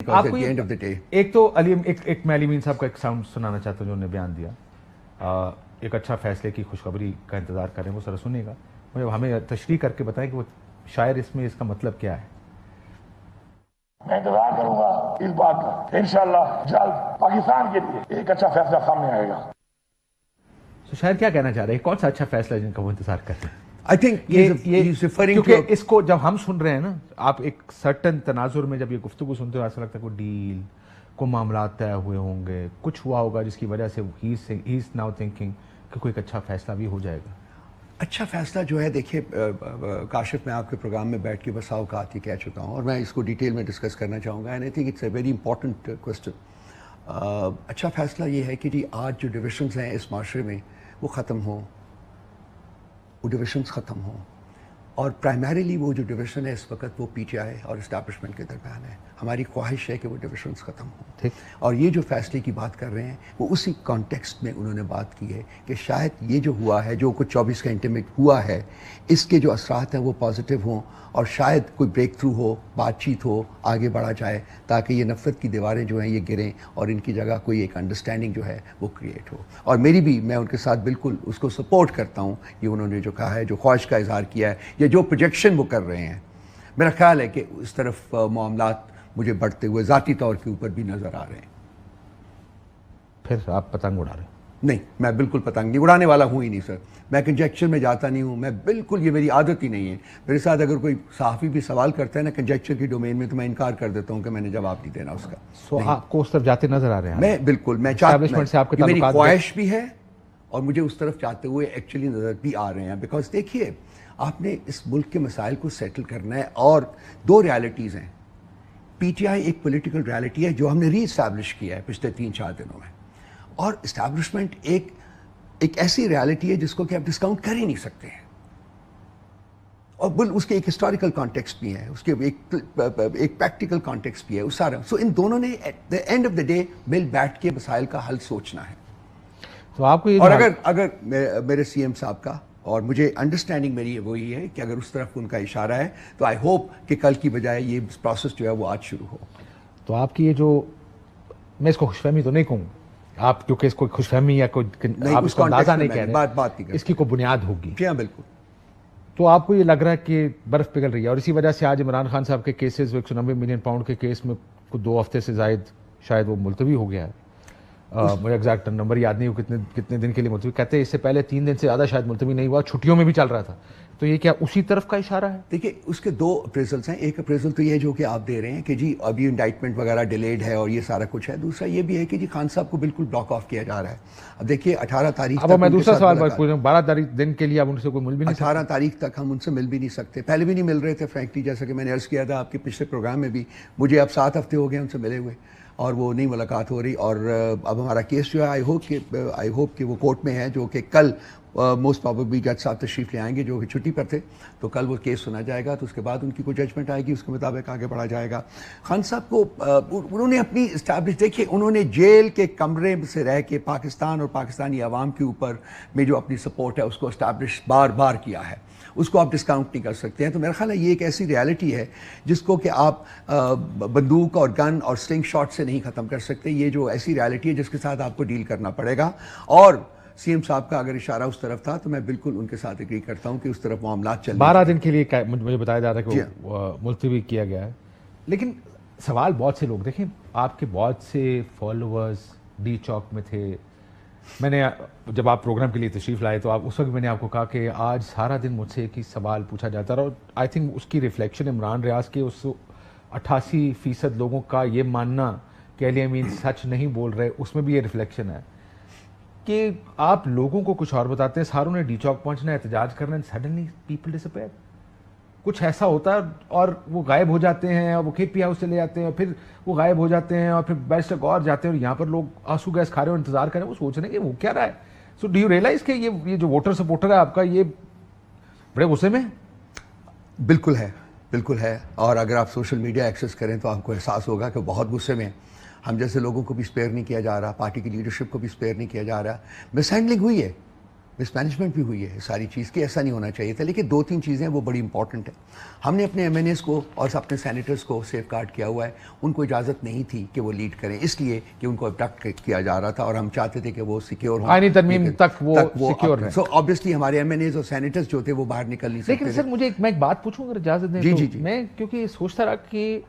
because at the end of the day ایک تو ایک میں علی امین صاحب کا ایک ساؤنڈ سنانا چاہتا ہوں جو انہوں نے بیان دیا, ایک اچھا فیصلے کی خوشخبری کا انتظار کریں, وہ ذرا سنیے گا, مجھے ہمیں تشریح کر کے بتائیں کہ وہ شاعر اس میں اس کا مطلب کیا ہے. میں انتظار کروں گا اس بات کا, انشاءاللہ جلد پاکستان کے لیے ایک اچھا فیصلہ سامنے آئے گا. تو شاعر کیا کہنا چاہ رہے ہیں, کون سا اچھا فیصلہ ہے جن کا وہ انتظار کرتے ہیں؟ I think he's referring to کیونکہ اس کو جب ہم سن رہے ہیں نا, آپ ایک سرٹن تناظر میں جب یہ گفتگو سنتے ہو ایسا لگتا ہے کوئی ڈیل, کوئی معاملات طے ہوئے ہوں گے, کچھ ہوا ہوگا جس کی وجہ سے he is now thinking کہ کوئی ایک اچھا فیصلہ بھی ہو جائے گا. اچھا فیصلہ جو ہے, دیکھیے کاشف, میں آپ کے پروگرام میں بیٹھ کے بسا اوقات ہی کہہ چکا ہوں اور میں اس کو ڈیٹیل میں ڈسکس کرنا چاہوں گا, and I think it's a very important question. اچھا فیصلہ یہ ہے کہ جی آج جو ڈویژنس ہیں اس معاشرے میں وہ ختم ہوں, وہ ڈویژنس ختم ہوں, اور پرائمریلی وہ جو ڈویژن ہے اس وقت وہ پی ٹی آئی اور اسٹیبلشمنٹ کے درمیان ہے. ہماری خواہش ہے کہ وہ ڈویژنس ختم ہوں, اور یہ جو فیصلے کی بات کر رہے ہیں وہ اسی کانٹیکسٹ میں انہوں نے بات کی ہے کہ شاید یہ جو ہوا ہے, جو کچھ 24 گھنٹے میں ہوا ہے, اس کے جو اثرات ہیں وہ پازیٹیو ہوں, اور شاید کوئی بریک تھرو ہو, بات چیت ہو, آگے بڑھا جائے تاکہ یہ نفرت کی دیواریں جو ہیں یہ گریں اور ان کی جگہ کوئی ایک انڈرسٹینڈنگ جو ہے وہ کریٹ ہو. اور میری بھی, میں ان کے ساتھ بالکل اس کو سپورٹ کرتا ہوں, یہ انہوں نے جو کہا ہے, جو خواہش کا اظہار کیا ہے, یا جو پروجیکشن وہ کر رہے ہیں, میرا خیال ہے کہ اس طرف معاملات مجھے بڑھتے ہوئے ذاتی طور کے اوپر بھی نظر آ رہے ہیں. پھر آپ پتنگ اڑا رہے ہیں؟ نہیں, میں بالکل پتنگ نہیں اڑانے والا ہوں ہی نہیں سر. میں کنجیکچر میں جاتا نہیں ہوں, میں بالکل, یہ میری عادت ہی نہیں ہے. میرے ساتھ اگر کوئی صحافی بھی سوال کرتا ہے نا کنجیکچر کی ڈومین میں, تو میں انکار کر دیتا ہوں کہ میں نے جواب نہیں دینا اس کا. سو آپ کو اس طرف جاتے نظر آ رہے ہیں؟ میں بالکل, میں چاہتا ہوں, میری خواہش بھی ہے اور مجھے اس طرف چاہتے ہوئے ایکچولی نظر بھی آ رہے ہیں. بیکاز دیکھیے, آپ نے اس ملک کے مسائل کو سیٹل کرنا ہے, اور دو ریالٹیز ہیں. پی ٹی آئی ایک پولیٹیکل ریالٹی ہے جو ہم نے ری اسٹیبلش کیا ہے پچھلے 3-4 دنوں میں, اور اسٹیبلشمنٹ ایک ایسی ریالٹی ہے جس کو کہ آپ ڈسکاؤنٹ کر ہی نہیں سکتے ہیں, اور اس کے ایک ہسٹوریکل کانٹیکسٹ بھی ہے, اس کے ایک پریکٹیکل کانٹیکسٹ بھی ہے, اس سارا. سو ان دونوں نے at the end of the day مل بیٹھ کے مسائل کا حل سوچنا ہے. تو آپ کو, اور اگر میرے سی ایم صاحب کا, اور مجھے انڈرسٹینڈنگ میری وہی ہے کہ اگر اس طرف ان کا اشارہ ہے تو آئی ہوپ کہ کل کی بجائے یہ پروسیس جو ہے وہ آج شروع ہو. تو آپ کی یہ جو, میں اس کو خوش فہمی تو نہیں کہوں آپ, کیونکہ اس کو خوش فہمی یا کوئی آپ اس کو اندازہ نہیں کہہ رہے, بات نہیں, اس کی کوئی بنیاد ہوگی. جی ہاں بالکل. تو آپ کو یہ لگ رہا ہے کہ برف پگھل رہی ہے, اور اسی وجہ سے آج عمران خان صاحب کے کیسز 190 ملین پاؤنڈ کے کیس میں 2 ہفتے سے زائد شاید وہ ملتوی ہو گیا ہے. مجھے ایگزیکٹ نمبر یاد نہیں ہو کتنے دن کے لیے ملتوی, کہتے ہیں اس سے پہلے 3 دن سے زیادہ شاید ملتوی نہیں ہوا, چھٹیوں میں بھی چل رہا تھا. تو یہ کیا اسی طرف کا اشارہ ہے؟ دیکھیے, اس کے 2 اپریزلس ہیں. ایک اپریزل تو یہ جو کہ آپ دے رہے ہیں کہ جی ابھی انڈائٹمنٹ وغیرہ ڈیلیڈ ہے اور یہ سارا کچھ ہے. دوسرا یہ بھی ہے کہ جی خان صاحب کو بالکل بلاک آف کیا جا رہا ہے. اب دیکھیے 18 تاریخ, اب میں دوسرا سوال پوچھ رہا ہوں, 12 دن کے لیے اب ان سے کوئی مل بھی نہیں سکتے. 18 تاریخ تک ہم ان سے مل بھی نہیں سکتے, پہلے بھی نہیں مل رہے تھے فرینکلی, جیسا کہ میں نے عرض کیا تھا آپ کے پچھلے پروگرام میں بھی. مجھے اب 7 ہفتے ہو گئے ان سے ملے ہوئے, اور وہ نہیں ملاقات ہو رہی. اور اب ہمارا کیس جو ہے آئی ہوپ کہ وہ کورٹ میں ہے, جو کہ کل موسٹ پروبیبلی جج صاحب تشریف لے آئیں گے جو کہ چھٹی پر تھے, تو کل وہ کیس سنا جائے گا, تو اس کے بعد ان کی کوئی ججمنٹ آئے گی, اس کے مطابق آگے بڑھا جائے گا. خان صاحب کو انہوں نے اپنی اسٹیبلش, دیکھیے انہوں نے جیل کے کمرے سے رہ کے پاکستان اور پاکستانی عوام کے اوپر میں جو اپنی سپورٹ ہے اس کو اسٹیبلش بار بار کیا ہے, اس کو آپ ڈسکاؤنٹ نہیں کر سکتے ہیں. تو میرا خیال ہے یہ ایک ایسی ریالٹی ہے جس کو کہ آپ بندوق اور گن اور سلنگ شاٹ سے نہیں ختم کر سکتے. یہ جو ایسی ریالٹی ہے جس کے ساتھ آپ کو ڈیل کرنا پڑے گا. اور سی ایم صاحب کا اگر اشارہ اس طرف تھا تو میں بالکل ان کے ساتھ اگری کرتا ہوں کہ اس طرف معاملات چل 12 دن کے لیے مجھے بتایا جا رہا ہے کہ وہ ملتوی کیا گیا ہے. لیکن سوال بہت سے لوگ, دیکھیں آپ کے بہت سے فالوورز ڈی چوک میں تھے. میں نے جب آپ پروگرام کے لیے تشریف لائے تو اس وقت میں نے آپ کو کہا کہ آج سارا دن مجھ سے ایک ہی سوال پوچھا جاتا رہا, اور آئی تھنک اس کی ریفلیکشن عمران ریاض کے اس 88% لوگوں کا یہ ماننا کہ علی امین سچ نہیں بول رہے, اس میں بھی یہ ریفلیکشن ہے کہ آپ لوگوں کو کچھ اور بتاتے ہیں, ساروں نے ڈی چوک پہنچنا ہے, احتجاج کرنا ہے, سڈنلی پیپل ڈسپیئر. کچھ ایسا ہوتا ہے اور وہ غائب ہو جاتے ہیں, اور وہ کے پی ہاؤس سے لے جاتے ہیں, اور پھر وہ غائب ہو جاتے ہیں, اور پھر بیسٹ اور جاتے ہیں, اور یہاں پر لوگ آنسو گیس کھا رہے ہیں, انتظار کر رہے ہیں, وہ سوچ رہے ہیں کہ وہ کیا رہا ہے. سو ڈو یو ریئلائز کہ یہ جو ووٹر سپورٹر ہے آپ کا, یہ بڑے غصے میں؟ بالکل ہے, بالکل ہے. اور اگر آپ سوشل میڈیا ایکسیس کریں تو آپ کو احساس ہوگا کہ بہت غصے میں ہم جیسے لوگوں کو بھی اسپیئر نہیں کیا جا رہا, پارٹی کی لیڈرشپ کو بھی اسپیئر نہیں کیا جا رہا. مس ہینڈلنگ ہوئی ہے, مس مینجمنٹ بھی ہوئی ہے ساری چیز کی, ایسا نہیں ہونا چاہیے تھا. لیکن 2-3 چیزیں وہ بڑی امپورٹنٹ ہیں. ہم نے اپنے MNAs کو اور اپنے سینیٹرز کو سیف گارڈ کیا ہوا ہے. ان کو اجازت نہیں تھی کہ وہ لیڈ کریں, اس لیے کہ ان کو ابڈکٹ کیا جا رہا تھا اور ہم چاہتے تھے کہ وہ سیکیور ہوں, آئینی ترمیم تک وہ سیکیور ہیں. سو آبویسلی ہمارے MNAs اور سینیٹرز جو تھے وہ باہر نکل نہیں سکتے. لیکن سر مجھے میں ایک بات پوچھوں اگر اجازت دیں. جی میں کیونکہ سوچتا رہا کہ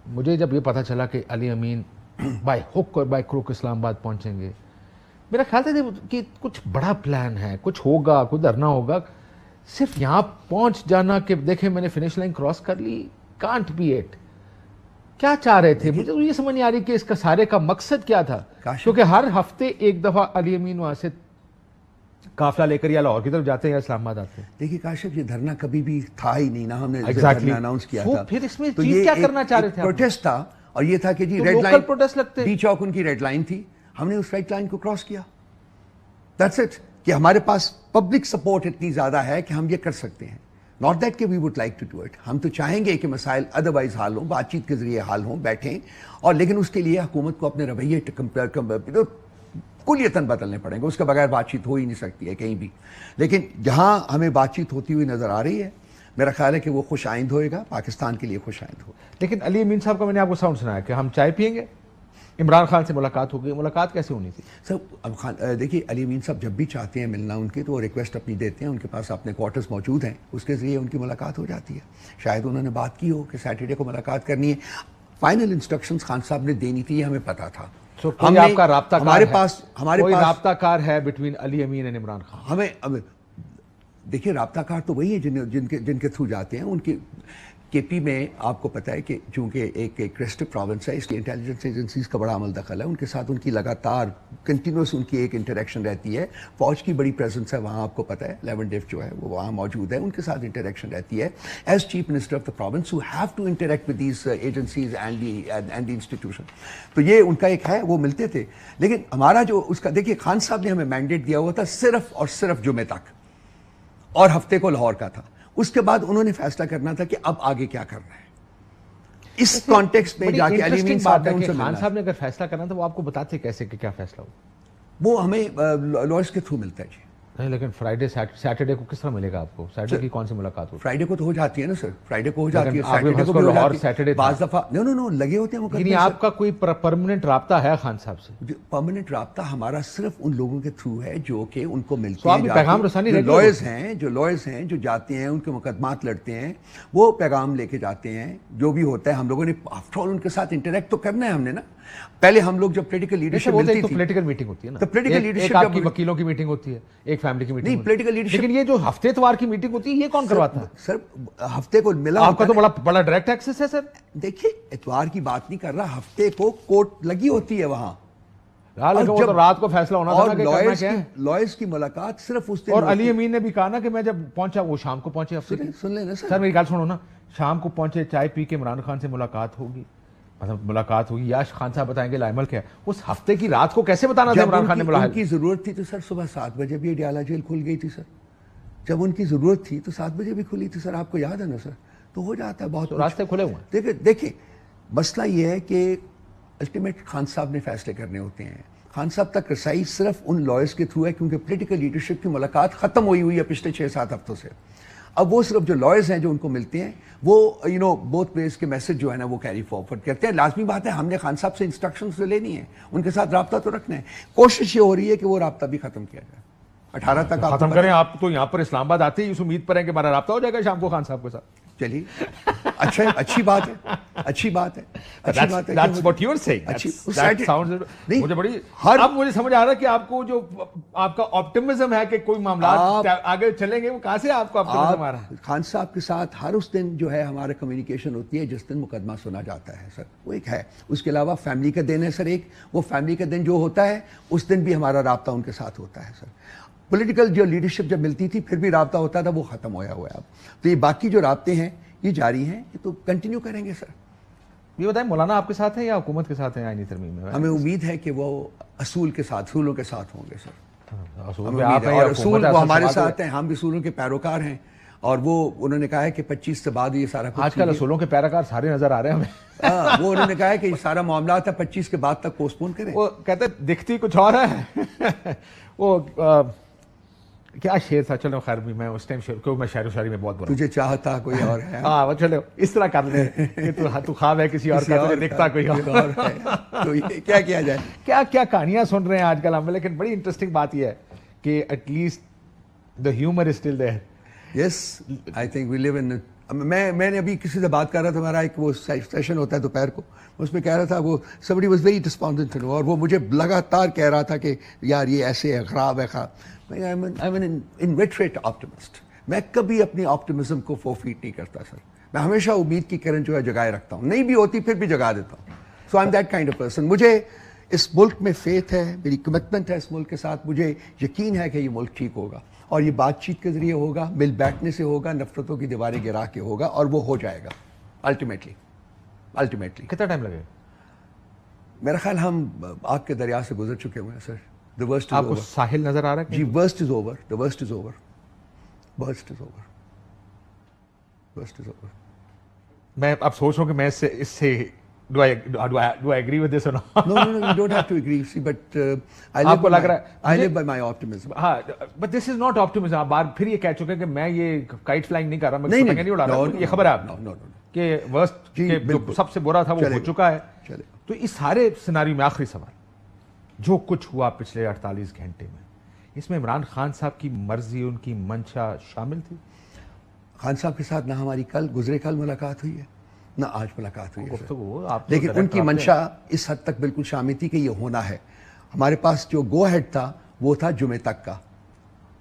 مجھے جب یہ پتا چلا کہ علی امین بائی ہک اور بائی کروک اسلام آباد پہنچیں گے, میرا خیال تھا کہ کچھ بڑا پلان ہے, کچھ ہوگا, کچھ دھرنا ہوگا. صرف یہاں پہنچ جانا کہ دیکھیں میں نے فنش لائن کراس کر لی, کانٹ بی اٹ. کیا چاہ رہے تھے؟ مجھے تو یہ سمجھ نہیں آ رہی کہ اس کا سارے کا مقصد کیا تھا, کیونکہ ہر ہفتے ایک دفعہ علی امین وہاں سے قافلہ لے کر یا لاہور کی طرف جاتے ہیں یا اسلام آباد آتے ہیں. دیکھیے کاشف, یہ دھرنا کبھی بھی تھا ہی نہیں نا, ہم نے دھرنا اناؤنس کیا تھا. پھر اس میں چیز کیا کرنا چاہ رہے تھے؟ پروٹیسٹ تھا, اور یہ تھا کہ جی ریڈ لائن, ڈی چوک ان کی ریڈ لائن تھی, ہم نے اس ریڈ لائن کو کراس کیا. That's it. کہ ہمارے پاس پبلک سپورٹ اتنی زیادہ ہے کہ ہم یہ کر سکتے ہیں. ناٹ دیٹ کہ we would like to do it. ہم تو چاہیں گے کہ مسائل ادروائز حل ہوں, بات چیت کے ذریعے حل ہوں, بیٹھیں, اور لیکن اس کے لیے حکومت کو اپنے رویے کلیتاً بدلنے پڑیں گے. اس کے بغیر بات چیت ہو ہی نہیں سکتی ہے کہیں بھی. لیکن جہاں ہمیں بات چیت ہوتی ہوئی نظر آ رہی ہے, میرا خیال ہے کہ وہ خوش آئند ہوئے گا, پاکستان کے لیے خوش آئند ہوگا. لیکن علی امین صاحب کا میں نے آپ کو ساؤنڈ سنایا کہ ہم چائے پئیں گے, عمران خان سے ملاقات ہو گئی. ملاقات کیسے ہونی تھی؟ سر دیکھیے, علی امین صاحب جب بھی چاہتے ہیں ملنا ان کے تو وہ ریکویسٹ اپنی دیتے ہیں, ان کے پاس اپنے کوارٹرز موجود ہیں, اس کے ذریعے ان کی ملاقات ہو جاتی ہے. شاید انہوں نے بات کی ہو کہ سیٹرڈے کو ملاقات کرنی ہے. فائنل انسٹرکشنز خان صاحب نے دینی تھی, یہ ہمیں پتا تھا. کوئی آپ کا رابطہ ہمارے پاس رابطہ کار ہے between Ali Amin and Imran Khan? ہمیں دیکھیے, رابطہ کار تو وہی ہے جن کے تھرو جاتے ہیں. ان کے کے پی میں آپ کو پتہ ہے کہ چونکہ ایک کرسٹل پروونس ہے, اس لیے انٹیلیجنس ایجنسیز کا بڑا عمل دخل ہے. ان کے ساتھ ان کی لگاتار کنٹینیوس ان کی ایک انٹریکشن رہتی ہے. فوج کی بڑی پریزنس ہے وہاں, آپ کو پتہ ہے لیونڈیف جو ہے وہ وہاں موجود ہے, ان کے ساتھ انٹریکشن رہتی ہے. As chief minister of the province who have to interact with these agencies and the institution. تو یہ ان کا ایک ہے, وہ ملتے تھے. لیکن ہمارا جو اس کا دیکھیے, خان صاحب نے ہمیں مینڈیٹ دیا ہوا تھا صرف اور صرف جمعے تک, اور ہفتے کو لاہور کا تھا. اس کے بعد انہوں نے فیصلہ کرنا تھا کہ اب آگے کیا کرنا ہے. اس کانٹیکسٹ میں جا کے علی امین صاحب نے خان صاحب نے اگر فیصلہ کرنا تھا وہ آپ کو بتاتے کیسے کہ کیا فیصلہ ہو؟ وہ ہمیں لائرز کے تھرو ملتا ہے. جی نہیں, لیکن فرائیڈے سیٹرڈے کو کس طرح ملے گا آپ کو؟ سیٹرڈے کی کون سی ملاقات ہوتی ہے؟ فرائیڈے کو تو ہو جاتی ہے نا سر, فرائیڈے کو ہو جاتی ہے, سیٹرڈے کو بھی ہو جاتی ہے بعض دفعہ. نو لگے ہوتے ہیں یعنی آپ کا کوئی پرماننٹ رابطہ ہے خان صاحب سے؟ پرماننٹ رابطہ ہمارا صرف ان لوگوں کے تھرو ہے جو کہ ان کو ملتے ہیں, پیغام رسانی لائرز ہیں جو جاتے ہیں, ان کے مقدمات لڑتے ہیں, وہ پیغام لے کے جاتے ہیں. جو بھی ہوتا ہے ہم لوگوں نے آفٹر آل ان کے ساتھ انٹریکٹ تو کرنا ہے ہم نے نا. پہلے ہم لوگ جب پولیٹیکل لیڈرشپ ملتی تھی, پولیٹیکل میٹنگ ہوتی ہے نا, تو پولیٹیکل لیڈرشپ آپ کی وکیلوں کی میٹنگ ہوتی ہے, ایک فیملی کی میٹنگ. نہیں, پولیٹیکل لیڈرشپ, لیکن یہ جو ہفتے اتوار کی میٹنگ ہوتی ہے یہ کون کرواتا ہے سر؟ ہفتے کو ملا, آپ کا تو بڑا ڈائریکٹ ایکسس ہے سر. دیکھیے, اتوار کی بات نہیں کر رہا, ہفتے کو کورٹ لگی ہوتی ہے وہاں, رات کو فیصلہ ہونا تھا کہ کرنا کیا ہے. لائرز کی ملاقات صرف اس دن. اور علی امین نے بھی کہا نا کہ میں جب پہنچا, وہ شام کو پہنچے ہفتے. سن لیں نا سر, میری بات سنو نا, شام کو پہنچے, چائے پی کے عمران خان سے ملاقات ہوگی, ملاقات ہوگی, یا خان صاحب بتائیں گے لائمل کیا ہے. اس ہفتے کی رات کو کیسے بتانا تھا عمران خان نے ان کی ضرورت تھی تو سر صبح 7 بجے بھی اڈیالہ جیل کھل گئی تھی سر. جب ان کی ضرورت تھی تو 7 بجے بھی کھلی تھی سر, آپ کو یاد ہے نا سر. تو ہو جاتا ہے بہت, راستے کھلے ہوئے ہیں. دیکھیں مسئلہ یہ ہے کہ الٹیمیٹ خان صاحب نے فیصلے کرنے ہوتے ہیں. خان صاحب تک رسائی صرف ان لائرز کے تھرو ہے, کیونکہ پولیٹیکل لیڈرشپ کی ملاقات ختم ہوئی ہے پچھلے 6-7 ہفتوں سے. اب وہ صرف جو لائرز ہیں جو ان کو ملتے ہیں, وہ بوتھ ویز کے میسج جو ہے نا وہ کیری فارورڈ کرتے ہیں. لازمی بات ہے, ہم نے خان صاحب سے انسٹرکشنز تو لینی ہے, ان کے ساتھ رابطہ تو رکھنا ہے. کوشش یہ ہو رہی ہے کہ وہ رابطہ بھی ختم کیا جائے. 18 تک ختم کریں. آپ تو یہاں پر اسلام آباد آتے ہی اس امید پر ہیں کہ ہمارا رابطہ ہو جائے گا شام کو خان صاحب کے ساتھ. چلیے, اچھی بات ہے, اچھی بات ہے. مجھے بڑی اب مجھے سمجھ آ رہا ہے کہ آپ کو جو آپ کا آپٹیمزم ہے کہ کوئی معاملات آگے چلیں گے, وہ کہاں سے آپ کو آپٹیمزم آ رہا ہے؟ خان صاحب کے ساتھ ہر اس دن جو ہے ہمارا کمیونیکیشن ہوتی ہے جس دن مقدمہ سنا جاتا ہے سر, وہ ایک ہے. اس کے علاوہ فیملی کا دن ہے سر ایک, وہ فیملی کا دن جو ہوتا ہے اس دن بھی ہمارا رابطہ ان کے ساتھ ہوتا ہے سر. پولیٹیکل جو لیڈرشپ جب ملتی تھی پھر بھی رابطہ ہوتا تھا, وہ ختم ہوا ہے اب. تو یہ باقی جو رابطے ہیں یہ جاری ہیں, یہ تو کنٹینیو کریں گے سر. یہ بتائیں, مولانا آپ کے ساتھ ہیں یا حکومت کے ساتھ ہیں آئینی ترمیم میں؟ ہمیں امید ہے کہ وہ اصولوں کے ساتھ ہوں گے سر. اصول وہ ہمارے ساتھ ہیں, ہم اصولوں کے پیروکار ہیں, اور وہ انہوں نے کہا ہے کہ 25 سے بعد یہ سارا کچھ آج کل اصولوں کے پیراکار سارے نظر آ رہے ہیں ہمیں. وہ انہوں نے کہا ہے کہ یہ سارا معاملات ہے 25 کے بعد تک پوسٹ پون کریں. وہ کہتے ہیں دکھتی کچھ اور ہے. وہ کیا شعر تھا, چلو خیر بھی میں اس ٹائم کیوں میں شاعر و شاعری میں بہت برا. تجھے چاہتا کوئی اور ہے. ہاں وہ چلو اس طرح کر لیں کہ تو خواب ہے کسی اور کا, دکھتا کوئی اور ہے. تو یہ کیا کیا جائے. کیا کیا کہانیاں سن رہے ہیں آج کل ہم. لیکن بڑی انٹرسٹنگ بات یہ ہے کہ at least the humour is still there. Yes I think we live in. میں نے ابھی کسی سے بات کر رہا تھا, ہمارا ایک وہ سیشن ہوتا ہے دوپہر کو, اس میں کہہ رہا تھا وہ somebody was very despondent, اور وہ مجھے لگاتار کہہ رہا تھا کہ یار یہ ایسے ہے, خراب ہے, خراب. I'm an inveterate optimist. میں کبھی اپنی آپٹمزم کو فورفیٹ نہیں کرتا سر. میں ہمیشہ امید کی کرن جو ہے جگائے رکھتا ہوں, نہیں بھی ہوتی پھر بھی جگا دیتا ہوں. So I am that kind of person. مجھے اس ملک میں فیتھ ہے, میری کمٹمنٹ ہے اس ملک کے ساتھ. مجھے یقین ہے کہ یہ ملک ٹھیک ہوگا, اور یہ بات چیت کے ذریعے ہوگا, مل بیٹھنے سے ہوگا, نفرتوں کی دیواریں گرا کے ہوگا, اور وہ ہو جائے گا الٹیمیٹلی. کتنا ٹائم لگے گا؟ میرا خیال ہم آگ کے دریا سے گزر چکے ہوئے ہیں سر. The worst is آپ کو over. ساحل نظر آ رہا ہے؟ جی worst is over. The worst is over. Worst is over. Worst is over. میں اب سوچ رہا ہوں کہ میں اس سے do I agree with this or not? No, you don't have to agree. See, but I آپ کو لگ رہا ہے I live by my optimism. ہاں but this is not optimism. آپ بار پھر یہ کہہ چکے کہ میں یہ کائٹ فلائنگ نہیں کر رہا, میں پتنگ نہیں اڑا رہا. یہ خبر ہے آپ No. کہ ورسٹ جو سب سے برا تھا وہ ہو چکا ہے. تو اس سارے سیناریو میں آخری سوال, جو کچھ ہوا پچھلے 48 گھنٹے میں, اس میں عمران خان صاحب کی مرضی, ان کی منشا شامل تھی؟ خان صاحب کے ساتھ نہ ہماری گزرے کل ملاقات ہوئی ہے, نہ آج ملاقات ہوئی ہے, آپ لیکن ان کی منشا اس حد تک بالکل شامل تھی کہ یہ ہونا ہے. ہمارے پاس جو گو ہیڈ تھا وہ تھا جمعے تک کا,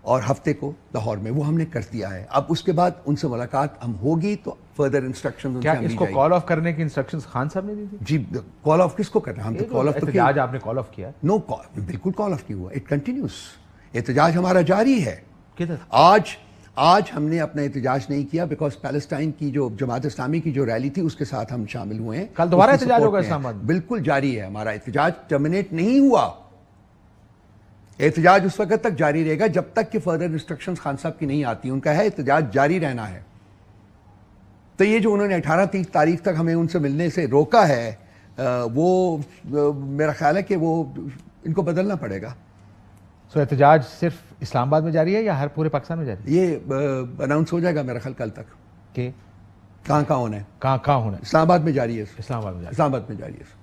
اور ہفتے کو لاہور میں, وہ ہم نے کر دیا ہے. اب اس کے بعد ان سے ملاقات ہم ہوگی تو فردر انسٹرکشن. کیا اس کو کال آف کرنے کی انسٹرکشنز خان صاحب نے دی تھی؟ جی کال آف کس کو کرنا, ہم تو کال آف تو آج آپ نے کال آف کیا؟ نو, بالکل کال آف کیا ہوا. It continuous. احتجاج ہمارا جاری ہے. کدھر؟ آج ہم نے اپنا احتجاج نہیں کیا بیکاز پیلسٹائن کی جو جماعت اسلامی کی جو ریلی تھی اس کے ساتھ ہم شامل ہوئے ہیں. کل دوبارہ احتجاج ہوگا اسلام آباد؟ بالکل جاری ہے ہمارا احتجاج, ٹرمینیٹ نہیں ہوا. احتجاج اس وقت تک جاری رہے گا جب تک کہ فردر انسٹرکشنز خان صاحب کی نہیں آتی. ان کا ہے احتجاج جاری رہنا ہے. تو یہ جو انہوں نے 18 تاریخ تک ہمیں ان سے ملنے سے روکا ہے, وہ میرا خیال ہے کہ وہ ان کو بدلنا پڑے گا. سو احتجاج صرف اسلام آباد میں جاری ہے یا ہر پورے پاکستان میں جاری ہے؟ یہ اناؤنس ہو جائے گا میرا خیال کل تک کہ کہاں ہونا ہے. کہاں ہونا ہے؟ اسلام آباد میں جاری ہے. اسلام آباد میں جاری ہے.